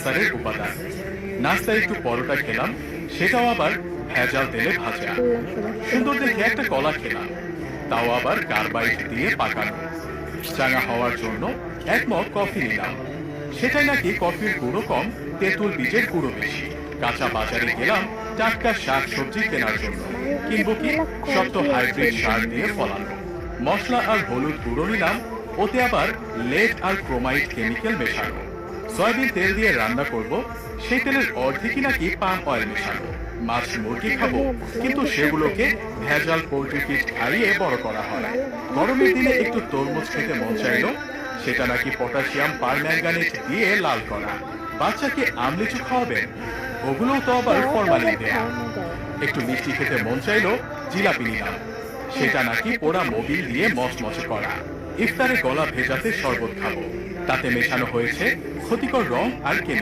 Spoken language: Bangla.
ক্যান্সারের উপাদান। নাস্তায় একটু পরোটা খেলাম, সেটাও আবার ভেজাল তেলে ভাজা। সুন্দর দেখে একটা কলা খেলাম, তাও আবার কার্বাইড দিয়ে পাকানো। চাঙা হওয়ার জন্য এক মগ কফি নিলাম, সেটাই নাকি কফির গুঁড়ো কম, তেঁতুল বীজের গুঁড়ো বেশি। কাঁচা বাজারে গেলাম টাটকা শাক সবজি কেনার জন্য, কিনবো কি সব তো হাইব্রিড সার দিয়ে ফলানো। মশলা আর হলুদ গুঁড়ো নিলাম, ওতে আবার লেড আর ক্রোমাইড কেমিক্যাল মেশানো। সয়াবিন তেল দিয়ে রান্না করব, সেই তেলের অর্ধেকই নাকি পাম অয়েল মেশানো। মাছ মুরগি খাবো, কিন্তু সেগুলোকে ভেজাল পোল্ট্রি ফিড খাইয়ে বড় করা হয়। গরমের দিনে একটু তরমুজ খেতে মন চাইলো, সেটা নাকি পটাশিয়াম পারম্যাঙ্গানেট দিয়ে লাল করা। বাচ্চাকে আমলিচু খাওয়াবেন, ওগুলোও তো আবার ফরমালিন দেয়া। একটু মিষ্টি খেতে মন চাইলো, জিলাপি নিলাম, সেটা নাকি পোড়া মোবিল দিয়ে মচমচে করা। ইফতারে গলা ভেজাতে শরবত খাবো, তাতে মেশানো হয়েছে ক্ষতিকর রং আর কেমিক্যাল।